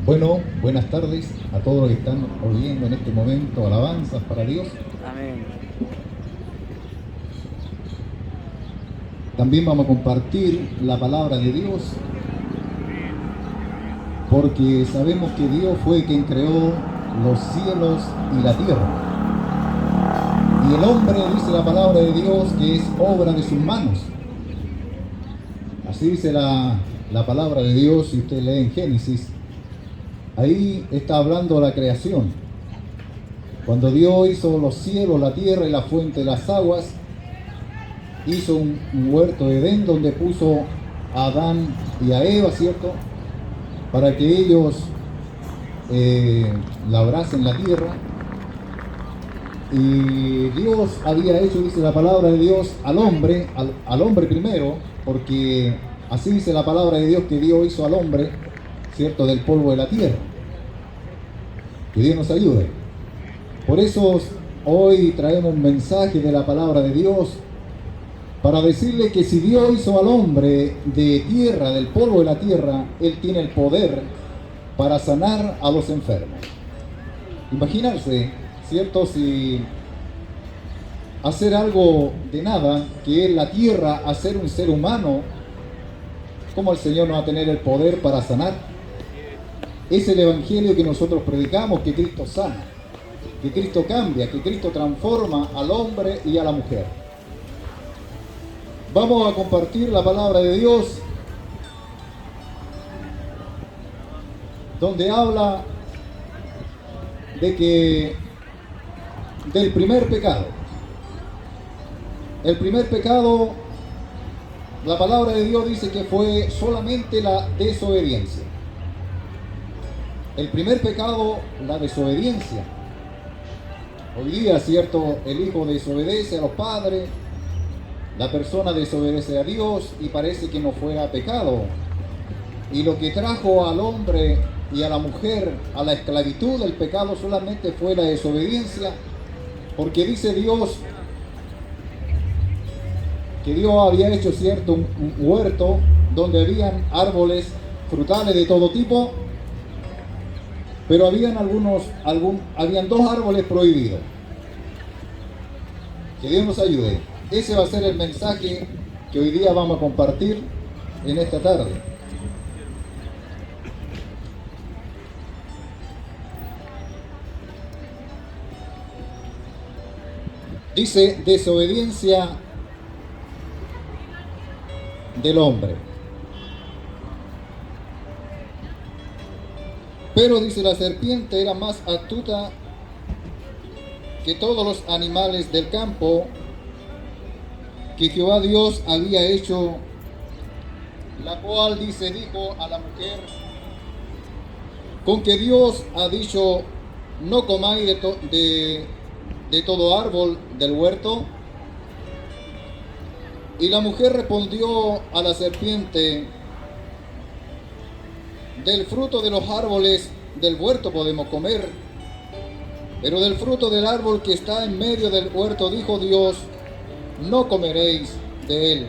Bueno, buenas tardes a todos los que están oyendo en este momento alabanzas para Dios. Amén. También vamos a compartir la palabra de Dios, porque sabemos que Dios fue quien creó los cielos y la tierra. Y el hombre, dice la palabra de Dios, que es obra de sus manos. Así dice la palabra de Dios, si usted lee en Génesis. Ahí está hablando la creación. Cuando Dios hizo los cielos, la tierra y la fuente de las aguas, hizo un huerto de Edén donde puso a Adán y a Eva, ¿cierto? Para que ellos labrasen la tierra. Y Dios había hecho, dice la palabra de Dios, al hombre primero, porque así dice la palabra de Dios que Dios hizo al hombre, ¿cierto? Del polvo de la tierra. Que Dios nos ayude. Por eso hoy traemos un mensaje de la palabra de Dios para decirle que si Dios hizo al hombre de tierra, del polvo de la tierra, Él tiene el poder para sanar a los enfermos. Imaginarse, ¿cierto? Si hacer algo de nada, que es la tierra, hacer un ser humano, ¿cómo el Señor no va a tener el poder para sanar? Es el evangelio que nosotros predicamos, que Cristo sana, que Cristo cambia, que Cristo transforma al hombre y a la mujer. Vamos a compartir la palabra de Dios, donde habla de que del primer pecado. El primer pecado, la palabra de Dios dice que fue solamente la desobediencia. El primer pecado, la desobediencia. Hoy día, ¿cierto? El hijo desobedece a los padres, la persona desobedece a Dios y parece que no fuera pecado. Y lo que trajo al hombre y a la mujer a la esclavitud del pecado solamente fue la desobediencia, porque dice Dios que Dios había hecho, ¿cierto?, un huerto donde habían árboles frutales de todo tipo, pero habían dos árboles prohibidos. Que Dios nos ayude. Ese va a ser el mensaje que hoy día vamos a compartir en esta tarde. Dice desobediencia del hombre. Pero dice la serpiente era más astuta que todos los animales del campo que Jehová Dios había hecho, la cual dijo a la mujer: con que Dios ha dicho, no comáis de todo árbol del huerto. Y la mujer respondió a la serpiente: del fruto de los árboles del huerto podemos comer, pero del fruto del árbol que está en medio del huerto, dijo Dios, no comeréis de él,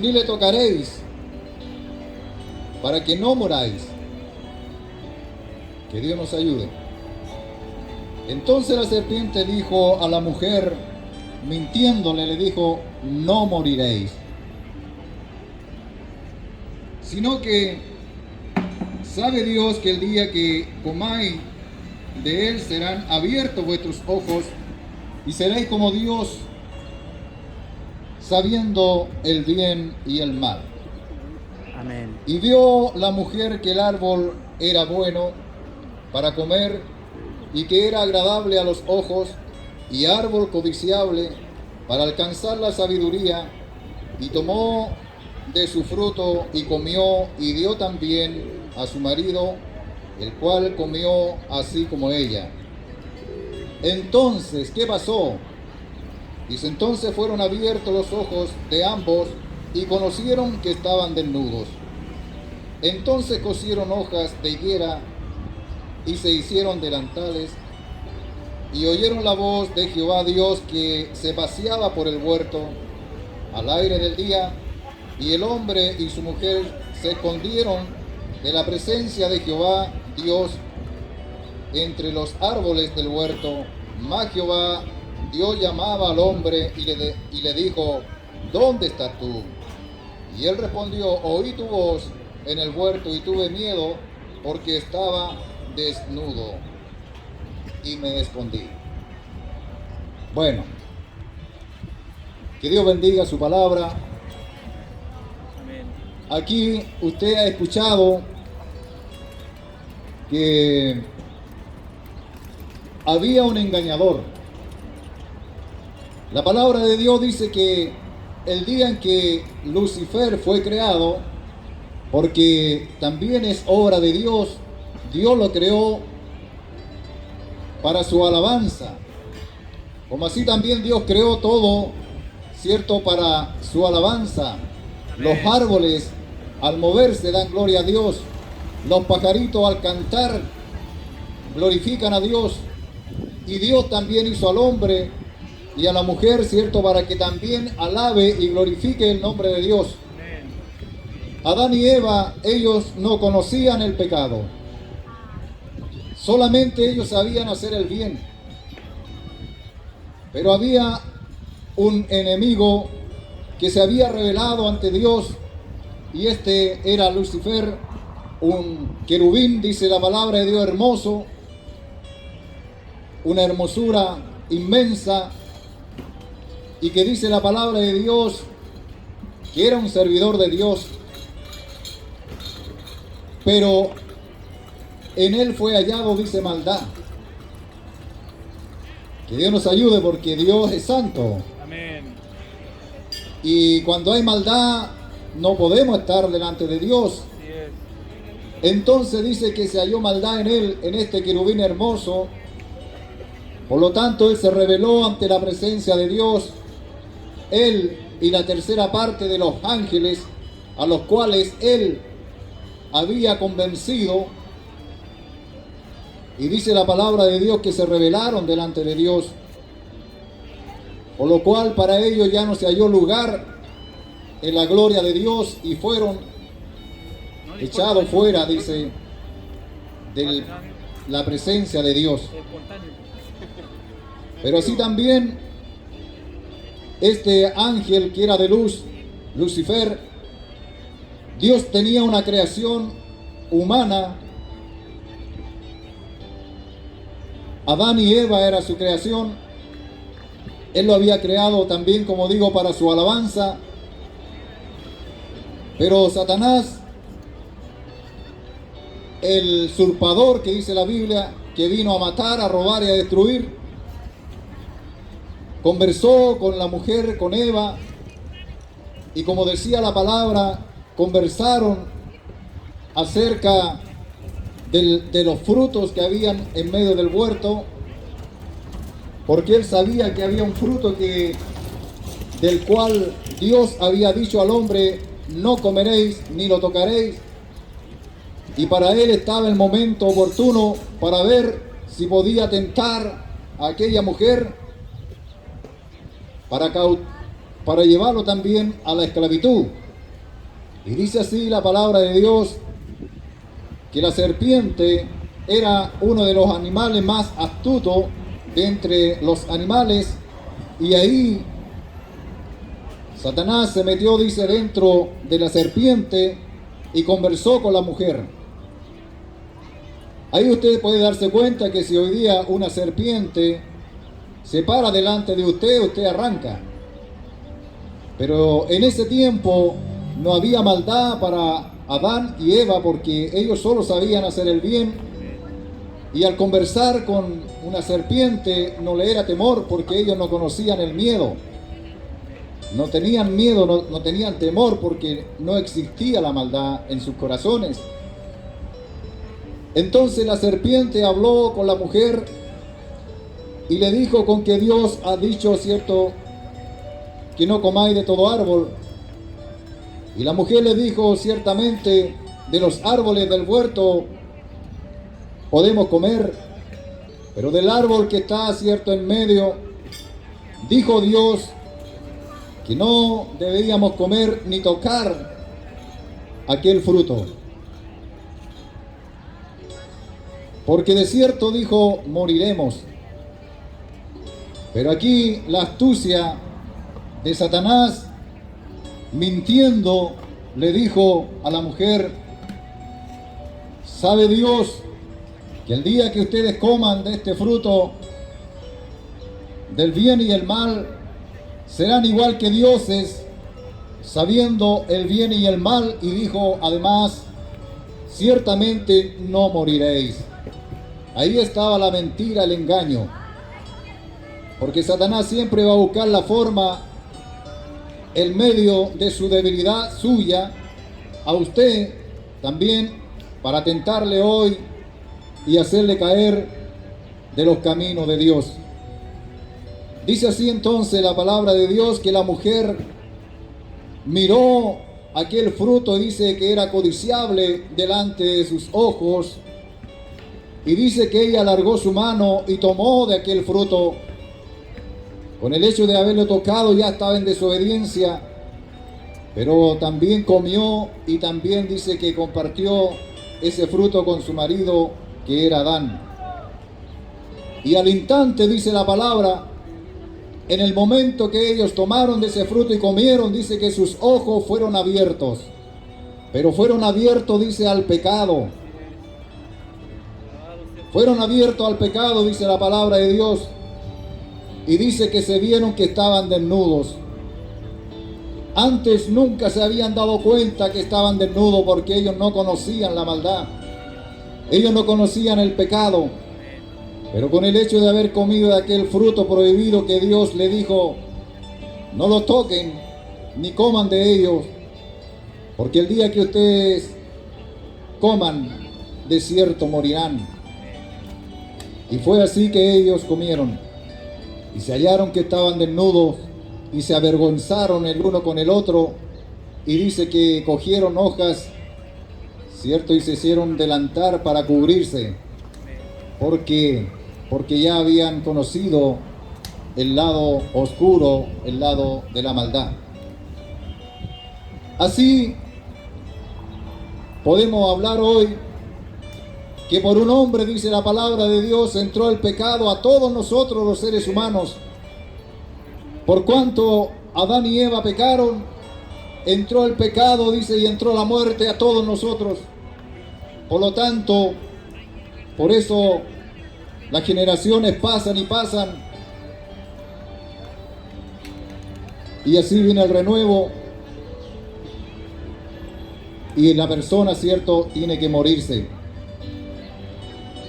ni le tocaréis, para que no moráis. Que Dios nos ayude. Entonces la serpiente dijo a la mujer, mintiéndole, le dijo, no moriréis, sino que sabe Dios que el día que comáis de él serán abiertos vuestros ojos y seréis como Dios, sabiendo el bien y el mal. Amén. Y vio la mujer que el árbol era bueno para comer y que era agradable a los ojos y árbol codiciable para alcanzar la sabiduría, y tomó de su fruto y comió y dio también a su marido, el cual comió así como ella. Entonces, ¿qué pasó? Dice, entonces fueron abiertos los ojos de ambos y conocieron que estaban desnudos. Entonces cosieron hojas de higuera y se hicieron delantales, y oyeron la voz de Jehová Dios que se paseaba por el huerto al aire del día, y el hombre y su mujer se escondieron de la presencia de Jehová Dios entre los árboles del huerto. Mas Jehová Dios llamaba al hombre y le dijo: ¿dónde estás tú? Y él respondió: oí tu voz en el huerto y tuve miedo porque estaba desnudo y me escondí. Bueno, que Dios bendiga su palabra. Amén. Aquí usted ha escuchado que había un engañador. La palabra de Dios dice que el día en que Lucifer fue creado, porque también es obra de Dios, Dios lo creó para su alabanza, como así también Dios creó todo, ¿cierto?, para su alabanza. Amén. Los árboles al moverse dan gloria a Dios, los pajaritos al cantar glorifican a Dios, y Dios también hizo al hombre y a la mujer, ¿cierto?, para que también alabe y glorifique el nombre de Dios. Amén. Adán y Eva, ellos no conocían el pecado. Solamente ellos sabían hacer el bien. Pero había un enemigo que se había revelado ante Dios, y este era Lucifer, un querubín, dice la palabra de Dios, hermoso, una hermosura inmensa, y que dice la palabra de Dios que era un servidor de Dios, pero en él fue hallado, dice, maldad. Que Dios nos ayude, porque Dios es santo. Amén. Y cuando hay maldad, no podemos estar delante de Dios. Así es. Entonces dice que se halló maldad en él, en este querubín hermoso. Por lo tanto, él se rebeló ante la presencia de Dios. Él y la tercera parte de los ángeles, a los cuales él había convencido. Y dice la palabra de Dios que se rebelaron delante de Dios, por lo cual para ellos ya no se halló lugar en la gloria de Dios, y fueron echados fuera, dice, de la presencia de Dios. Pero así también este ángel que era de luz, Lucifer, Dios tenía una creación humana. Adán y Eva era su creación. Él lo había creado también, como digo, para su alabanza. Pero Satanás, el usurpador que dice la Biblia, que vino a matar, a robar y a destruir, conversó con la mujer, con Eva, y como decía la palabra, conversaron acerca de los frutos que habían en medio del huerto, porque él sabía que había un fruto del cual Dios había dicho al hombre: no comeréis ni lo tocaréis. Y para él estaba el momento oportuno para ver si podía tentar a aquella mujer para llevarlo también a la esclavitud. Y dice así la palabra de Dios, que la serpiente era uno de los animales más astutos de entre los animales, y ahí Satanás se metió, dice, dentro de la serpiente y conversó con la mujer. Ahí usted puede darse cuenta que si hoy día una serpiente se para delante de usted, usted arranca. Pero en ese tiempo no había maldad para Adán y Eva, porque ellos solo sabían hacer el bien, y al conversar con una serpiente no le era temor, porque ellos no conocían el miedo. No tenían miedo, no tenían temor, porque no existía la maldad en sus corazones. Entonces la serpiente habló con la mujer y le dijo: con que Dios ha dicho, cierto, que no comáis de todo árbol. Y la mujer le dijo: ciertamente de los árboles del huerto podemos comer, pero del árbol que está, cierto, en medio, dijo Dios que no debíamos comer ni tocar aquel fruto. porque de cierto dijo, moriremos. Pero aquí la astucia de Satanás, mintiendo, le dijo a la mujer, ¿sabe Dios que el día que ustedes coman de este fruto del bien y el mal, serán igual que dioses, sabiendo el bien y el mal? Y dijo además, ciertamente no moriréis. Ahí estaba la mentira, el engaño. Porque Satanás siempre va a buscar la forma, el medio de su debilidad suya, a usted también, para tentarle hoy y hacerle caer de los caminos de Dios. Dice así entonces la palabra de Dios, que la mujer miró aquel fruto, dice que era codiciable delante de sus ojos, y dice que ella alargó su mano y tomó de aquel fruto. Con el hecho de haberlo tocado ya estaba en desobediencia, pero también comió y también dice que compartió ese fruto con su marido, que era Adán. Y al instante, dice la palabra, en el momento que ellos tomaron de ese fruto y comieron, dice que sus ojos fueron abiertos. Pero fueron abiertos, dice, al pecado. Fueron abiertos al pecado, dice la palabra de Dios. Y dice que se vieron que estaban desnudos. Antes nunca se habían dado cuenta que estaban desnudos, porque ellos no conocían la maldad. Ellos no conocían el pecado. Pero con el hecho de haber comido de aquel fruto prohibido que Dios le dijo, no lo toquen ni coman de ellos, porque el día que ustedes coman, de cierto morirán. Y fue así que ellos comieron y se hallaron que estaban desnudos y se avergonzaron el uno con el otro, y dice que cogieron hojas, cierto, y se hicieron delantar para cubrirse, porque ya habían conocido el lado oscuro, el lado de la maldad. Así podemos hablar hoy que por un hombre, dice la palabra de Dios, entró el pecado a todos nosotros los seres humanos. Por cuanto Adán y Eva pecaron, entró el pecado, dice, y entró la muerte a todos nosotros. Por lo tanto, por eso las generaciones pasan y pasan, y así viene el renuevo, y la persona, cierto, tiene que morirse.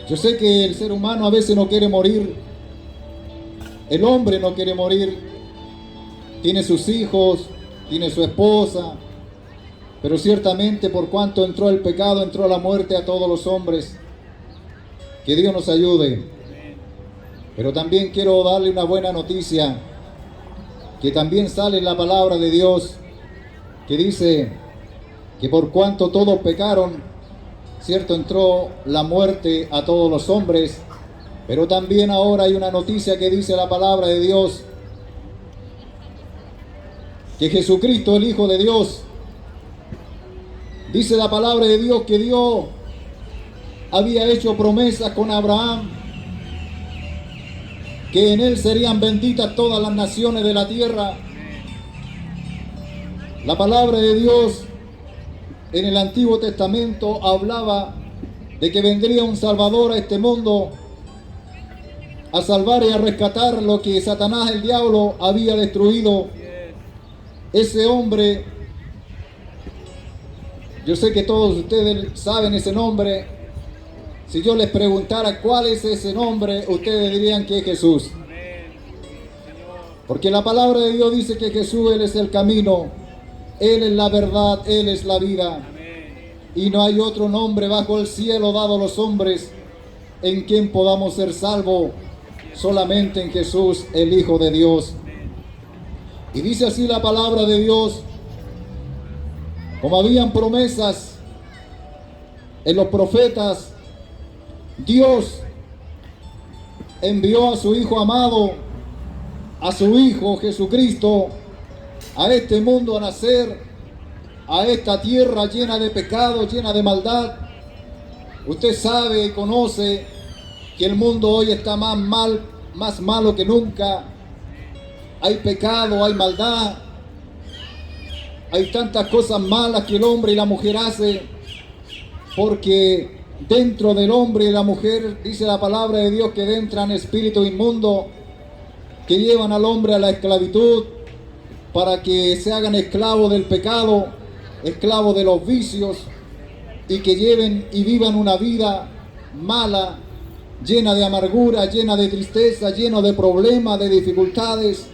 Yo sé que el ser humano a veces no quiere morir, el hombre no quiere morir, tiene sus hijos, tiene su esposa, pero ciertamente por cuanto entró el pecado, entró la muerte a todos los hombres. Que Dios nos ayude. Pero también quiero darle una buena noticia, que también sale en la palabra de Dios, que dice que por cuanto todos pecaron, cierto, entró la muerte a todos los hombres. Pero también ahora hay una noticia que dice la palabra de Dios, que Jesucristo, el Hijo de Dios, dice la palabra de Dios que Dios había hecho promesas con Abraham, que en él serían benditas todas las naciones de la tierra. La palabra de Dios en el Antiguo Testamento hablaba de que vendría un Salvador a este mundo a salvar y a rescatar lo que Satanás, el diablo, había destruido. Ese hombre, yo sé que todos ustedes saben ese nombre. Si yo les preguntara cuál es ese nombre, ustedes dirían que es Jesús. Porque la palabra de Dios dice que Jesús, Él es el camino, Él es la verdad, Él es la vida. Y no hay otro nombre bajo el cielo dado a los hombres en quien podamos ser salvos, solamente en Jesús, el Hijo de Dios. Y dice así la palabra de Dios, como habían promesas en los profetas, Dios envió a su Hijo amado, a su Hijo Jesucristo, a este mundo a nacer, a esta tierra llena de pecado, llena de maldad, Usted sabe y conoce que el mundo hoy está más malo que nunca. Hay pecado, hay maldad, hay tantas cosas malas que el hombre y la mujer hacen, porque dentro del hombre y la mujer, dice la palabra de Dios, que entran espíritus inmundos que llevan al hombre a la esclavitud para que se hagan esclavos del pecado, esclavos de los vicios, y que lleven y vivan una vida mala, llena de amargura, llena de tristeza, llena de problemas, de dificultades.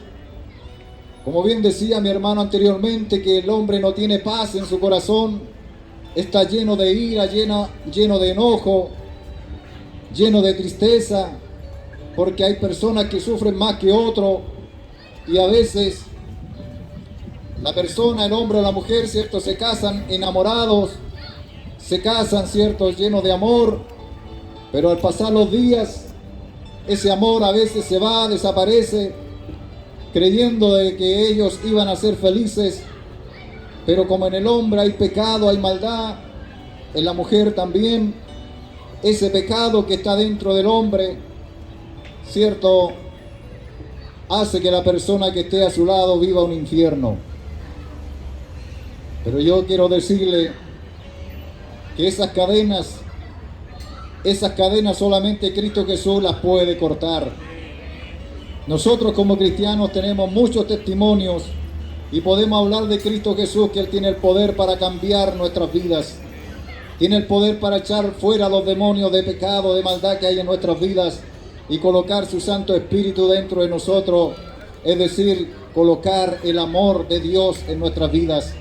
Como bien decía mi hermano anteriormente, que el hombre no tiene paz en su corazón, está lleno de ira, lleno de enojo, lleno de tristeza, porque hay personas que sufren más que otros, y a veces la persona, el hombre o la mujer, ¿cierto?, se casan enamorados, se casan, ¿cierto?, llenos de amor, pero al pasar los días, ese amor a veces se va, desaparece, creyendo de que ellos iban a ser felices, pero como en el hombre hay pecado, hay maldad, en la mujer también, ese pecado que está dentro del hombre, ¿cierto?, hace que la persona que esté a su lado viva un infierno. Pero yo quiero decirle que esas cadenas solamente Cristo Jesús las puede cortar. Nosotros como cristianos tenemos muchos testimonios y podemos hablar de Cristo Jesús, que Él tiene el poder para cambiar nuestras vidas. Tiene el poder para echar fuera los demonios de pecado, de maldad que hay en nuestras vidas y colocar su Santo Espíritu dentro de nosotros, es decir, colocar el amor de Dios en nuestras vidas.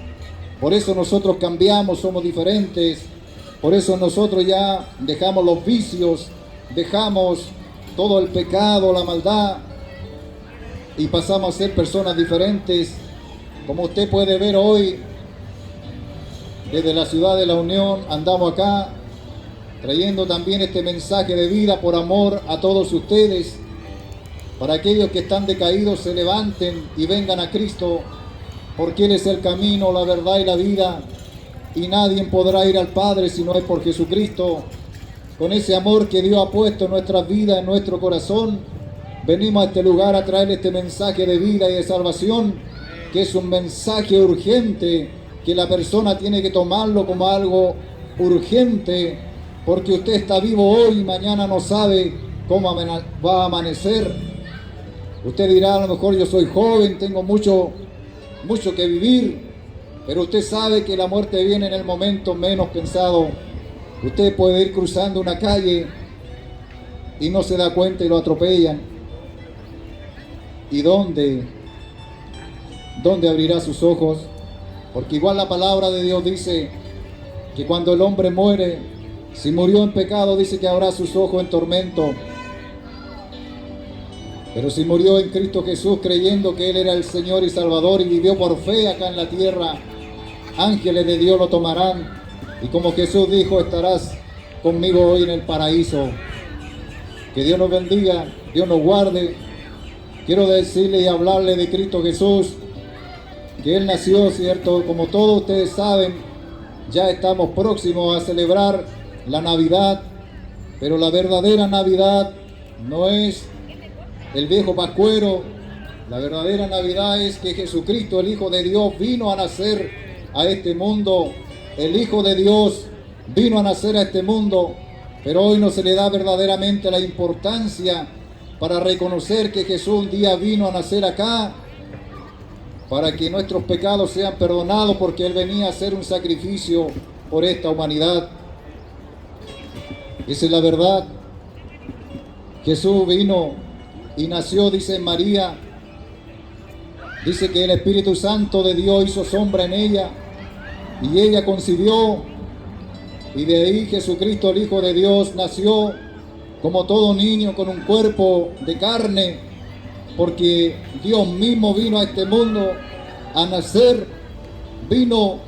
Por eso nosotros cambiamos, somos diferentes. Por eso nosotros ya dejamos los vicios, dejamos todo el pecado, la maldad, y pasamos a ser personas diferentes. Como usted puede ver hoy, desde la ciudad de La Unión, andamos acá trayendo también este mensaje de vida por amor a todos ustedes, para aquellos que están decaídos se levanten y vengan a Cristo, porque Él es el camino, la verdad y la vida, y nadie podrá ir al Padre si no es por Jesucristo. Con ese amor que Dios ha puesto en nuestras vidas, en nuestro corazón, venimos a este lugar a traer este mensaje de vida y de salvación, que es un mensaje urgente, que la persona tiene que tomarlo como algo urgente, porque usted está vivo hoy y mañana no sabe cómo va a amanecer. Usted dirá, a lo mejor yo soy joven, tengo mucho que vivir, pero usted sabe que la muerte viene en el momento menos pensado. Usted puede ir cruzando una calle y no se da cuenta y lo atropellan. ¿Y dónde abrirá sus ojos? Porque igual la palabra de Dios dice que cuando el hombre muere, si murió en pecado, dice que habrá sus ojos en tormento. Pero si murió en Cristo Jesús creyendo que Él era el Señor y Salvador y vivió por fe acá en la tierra, ángeles de Dios lo tomarán. Y como Jesús dijo, estarás conmigo hoy en el paraíso. Que Dios nos bendiga, Dios nos guarde. Quiero decirle y hablarle de Cristo Jesús, que Él nació, ¿cierto? Como todos ustedes saben, ya estamos próximos a celebrar la Navidad, pero la verdadera Navidad no es el viejo pascuero. La verdadera Navidad es que Jesucristo, el Hijo de Dios, vino a nacer a este mundo. El Hijo de Dios vino a nacer a este mundo, pero hoy no se le da verdaderamente la importancia para reconocer que Jesús un día vino a nacer acá, para que nuestros pecados sean perdonados, porque Él venía a hacer un sacrificio por esta humanidad. Esa es la verdad. Jesús vino y nació, dice María, dice que el Espíritu Santo de Dios hizo sombra en ella, y ella concibió, y de ahí Jesucristo, el Hijo de Dios, nació como todo niño con un cuerpo de carne, porque Dios mismo vino a este mundo a nacer, vino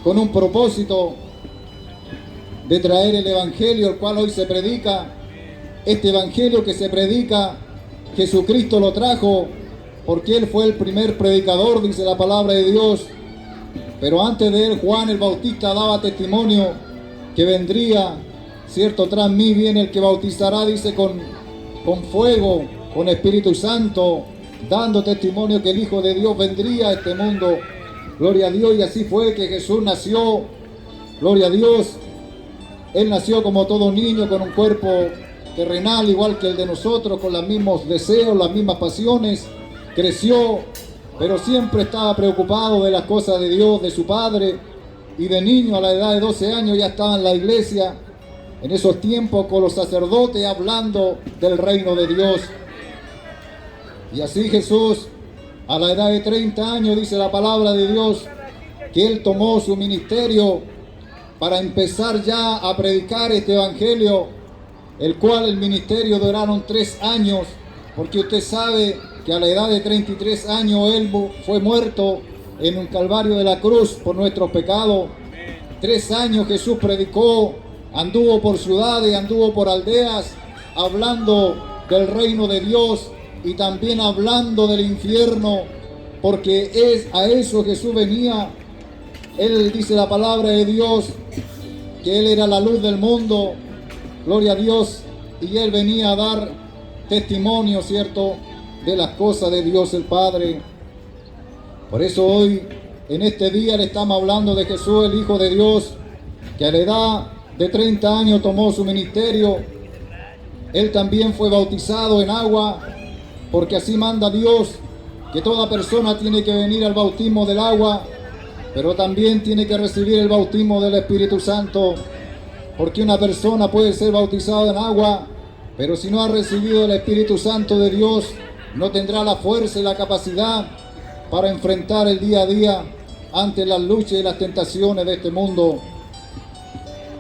con un propósito de traer el Evangelio, el cual hoy se predica. Este Evangelio que se predica, Jesucristo lo trajo, porque Él fue el primer predicador, dice la palabra de Dios. Pero antes de Él, Juan el Bautista daba testimonio que vendría, cierto, tras mí viene el que bautizará, dice, con fuego, con Espíritu Santo, dando testimonio que el Hijo de Dios vendría a este mundo. Gloria a Dios, y así fue que Jesús nació. Gloria a Dios. Él nació como todo niño, con un cuerpo terrenal igual que el de nosotros, con los mismos deseos, las mismas pasiones. Creció, pero siempre estaba preocupado de las cosas de Dios, de su Padre. Y de niño, a la edad de 12 años, ya estaba en la iglesia, en esos tiempos con los sacerdotes, hablando del reino de Dios. Y así Jesús, a la edad de 30 años, dice la palabra de Dios, que Él tomó su ministerio para empezar ya a predicar este evangelio, el cual el ministerio duraron 3 años, porque usted sabe que a la edad de 33 años Él fue muerto en un calvario de la cruz por nuestros pecados. 3 años Jesús predicó, anduvo por ciudades, anduvo por aldeas, hablando del reino de Dios y también hablando del infierno, porque es a eso Jesús venía. Él dice la palabra de Dios que Él era la luz del mundo, gloria a Dios, y Él venía a dar testimonio, ¿cierto?, de las cosas de Dios el Padre. Por eso hoy, en este día, le estamos hablando de Jesús, el Hijo de Dios, que a la edad de 30 años tomó su ministerio. Él también fue bautizado en agua, porque así manda Dios, que toda persona tiene que venir al bautismo del agua, pero también tiene que recibir el bautismo del Espíritu Santo, porque una persona puede ser bautizada en agua, pero si no ha recibido el Espíritu Santo de Dios, no tendrá la fuerza y la capacidad para enfrentar el día a día ante las luchas y las tentaciones de este mundo.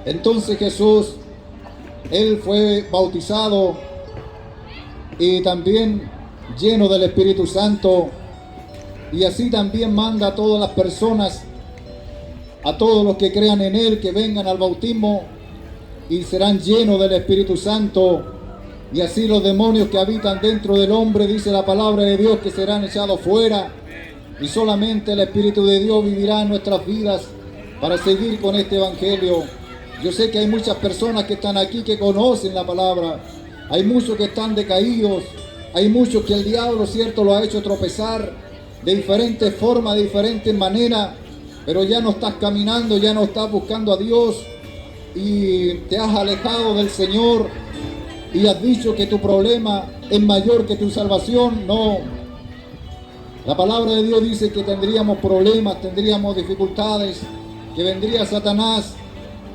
Entonces Jesús, Él fue bautizado y también lleno del Espíritu Santo, y así también manda a todas las personas, a todos los que crean en Él, que vengan al bautismo y serán llenos del Espíritu Santo. Y así los demonios que habitan dentro del hombre, dice la palabra de Dios, que serán echados fuera, y solamente el Espíritu de Dios vivirá en nuestras vidas para seguir con este evangelio. Yo sé que hay muchas personas que están aquí que conocen la palabra, hay muchos que están decaídos, hay muchos que el diablo, cierto, lo ha hecho tropezar de diferentes formas, de diferentes maneras, pero ya no estás caminando, ya no estás buscando a Dios y te has alejado del Señor y has dicho que tu problema es mayor que tu salvación. No, la palabra de Dios dice que tendríamos problemas, tendríamos dificultades, que vendría Satanás,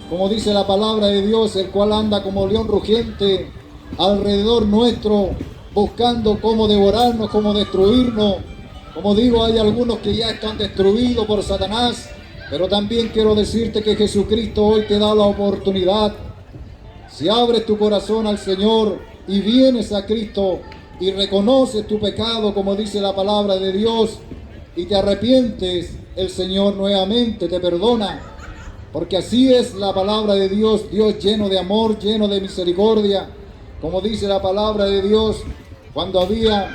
como dice la palabra de Dios, el cual anda como león rugiente alrededor nuestro, buscando cómo devorarnos, cómo destruirnos. Como digo, hay algunos que ya están destruidos por Satanás, pero también quiero decirte que Jesucristo hoy te da la oportunidad. Si abres tu corazón al Señor y vienes a Cristo y reconoces tu pecado, como dice la palabra de Dios, y te arrepientes, el Señor nuevamente te perdona, porque así es la palabra de Dios, Dios lleno de amor, lleno de misericordia. Como dice la palabra de Dios, cuando había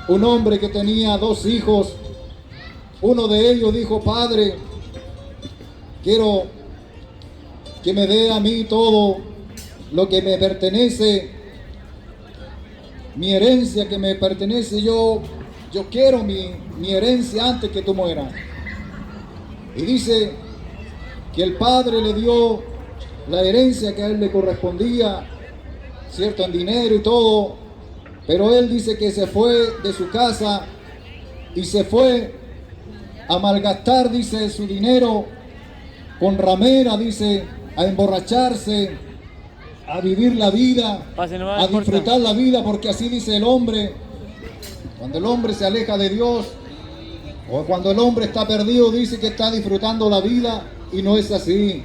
un hombre que tenía 2 hijos, uno de ellos dijo: Padre, quiero que me dé a mí todo lo que me pertenece, mi herencia que me pertenece, yo quiero mi herencia antes que tú mueras. Y dice que el padre le dio la herencia que a él le correspondía, cierto, en dinero y todo, pero él dice que se fue de su casa y se fue a malgastar, dice, su dinero con ramera, dice, a emborracharse, a vivir la vida, a disfrutar la vida, porque así dice el hombre. Cuando el hombre se aleja de Dios, o cuando el hombre está perdido, dice que está disfrutando la vida, y no es así.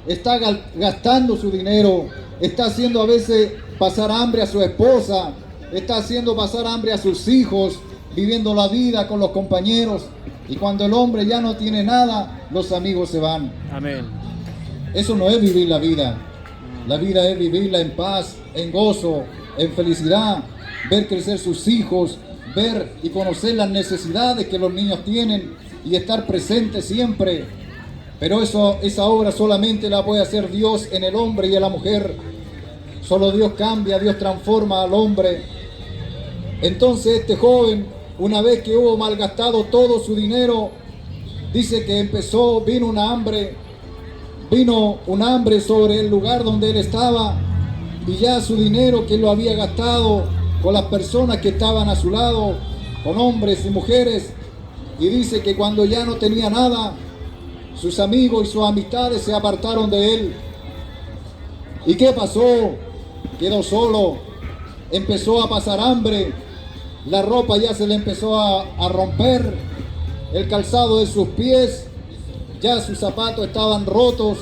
Está gastando su dinero, está haciendo a veces pasar hambre a su esposa, está haciendo pasar hambre a sus hijos, viviendo la vida con los compañeros, y cuando el hombre ya no tiene nada, los amigos se van. Amén. Eso no es vivir la vida. La vida es vivirla en paz, en gozo, en felicidad, ver crecer sus hijos, ver y conocer las necesidades que los niños tienen y estar presente siempre. Pero esa obra solamente la puede hacer Dios en el hombre y en la mujer. Solo Dios cambia, Dios transforma al hombre. Entonces este joven, una vez que hubo malgastado todo su dinero, dice que vino un hambre sobre el lugar donde él estaba, y ya su dinero que lo había gastado con las personas que estaban a su lado, con hombres y mujeres, y dice que cuando ya no tenía nada, sus amigos y sus amistades se apartaron de él. ¿Y qué pasó? Quedó solo, empezó a pasar hambre, la ropa ya se le empezó a romper, el calzado de sus pies, ya sus zapatos estaban rotos,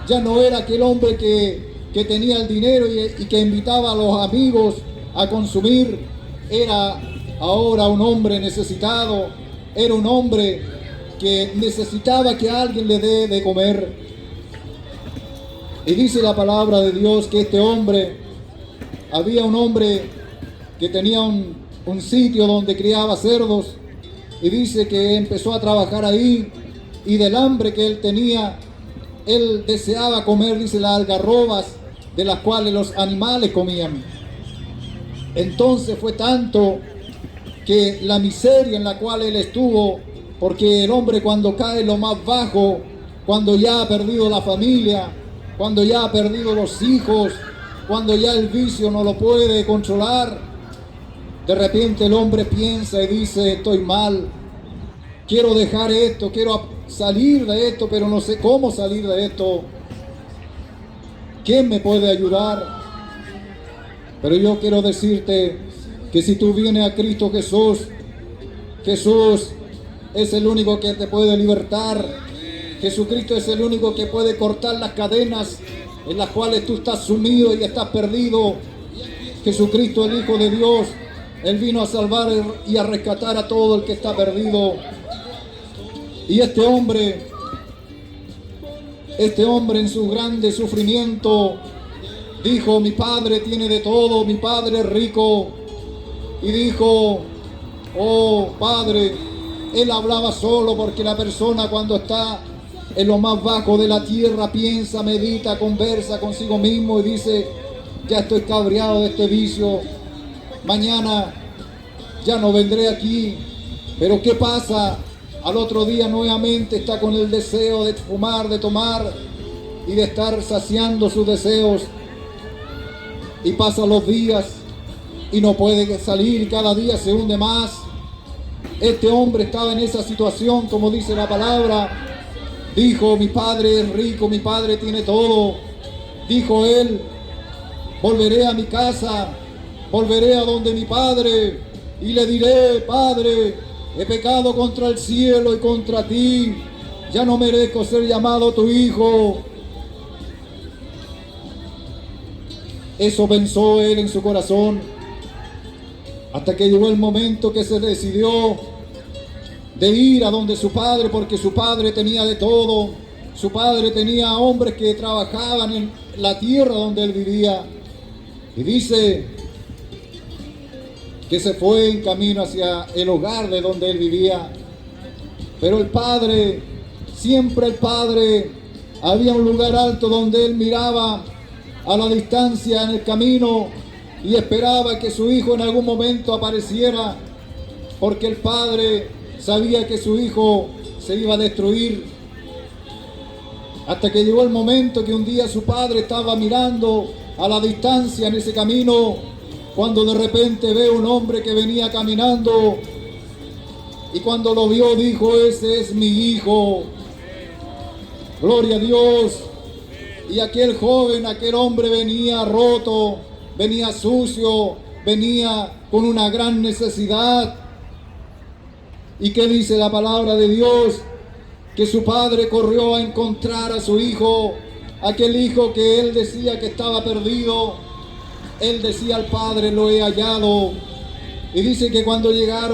ya no era aquel hombre que tenía el dinero y que invitaba a los amigos a consumir, era ahora un hombre necesitado, era un hombre que necesitaba que alguien le dé de comer. Y dice la palabra de Dios que había un hombre que tenía un sitio donde criaba cerdos, y dice que empezó a trabajar ahí, y del hambre que él tenía, él deseaba comer, dice, las algarrobas de las cuales los animales comían. Entonces fue tanto que la miseria en la cual él estuvo, porque el hombre cuando cae lo más bajo, cuando ya ha perdido la familia, cuando ya ha perdido los hijos, cuando ya el vicio no lo puede controlar, de repente el hombre piensa y dice: estoy mal, quiero dejar esto, quiero salir de esto, pero no sé cómo salir de esto. ¿Quién me puede ayudar? Pero yo quiero decirte que si tú vienes a Cristo Jesús, Jesús es el único que te puede libertar. Jesucristo es el único que puede cortar las cadenas en las cuales tú estás sumido y estás perdido. Jesucristo, el Hijo de Dios, Él vino a salvar y a rescatar a todo el que está perdido. Y este hombre en su grande sufrimiento dijo: mi padre tiene de todo, mi padre es rico. Y dijo: oh Padre, él hablaba solo, porque la persona cuando está en lo más bajo de la tierra piensa, medita, conversa consigo mismo y dice: ya estoy cabreado de este vicio, mañana ya no vendré aquí. Pero ¿qué pasa? Al otro día nuevamente está con el deseo de fumar, de tomar y de estar saciando sus deseos. Y pasan los días y no puede salir, cada día se hunde más. Este hombre estaba en esa situación, como dice la palabra. Dijo: mi padre es rico, mi padre tiene todo. Dijo él: volveré a mi casa, volveré a donde mi padre y le diré: Padre, he pecado contra el cielo y contra ti, ya no merezco ser llamado tu hijo. Eso pensó él en su corazón, hasta que llegó el momento que se decidió de ir a donde su padre, porque su padre tenía de todo. Su padre tenía hombres que trabajaban en la tierra donde él vivía. Y dice que se fue en camino hacia el hogar de donde él vivía. Pero el padre, siempre el padre, había un lugar alto donde él miraba a la distancia en el camino y esperaba que su hijo en algún momento apareciera, porque el padre sabía que su hijo se iba a destruir. Hasta que llegó el momento que un día su padre estaba mirando a la distancia en ese camino, cuando de repente ve un hombre que venía caminando, y cuando lo vio dijo: ese es mi hijo. Gloria a Dios. Y aquel joven, aquel hombre venía roto, venía sucio, venía con una gran necesidad. ¿Y qué dice la palabra de Dios? Que su padre corrió a encontrar a su hijo, aquel hijo que él decía que estaba perdido. Él decía al padre: lo he hallado. Y dice que cuando llegaron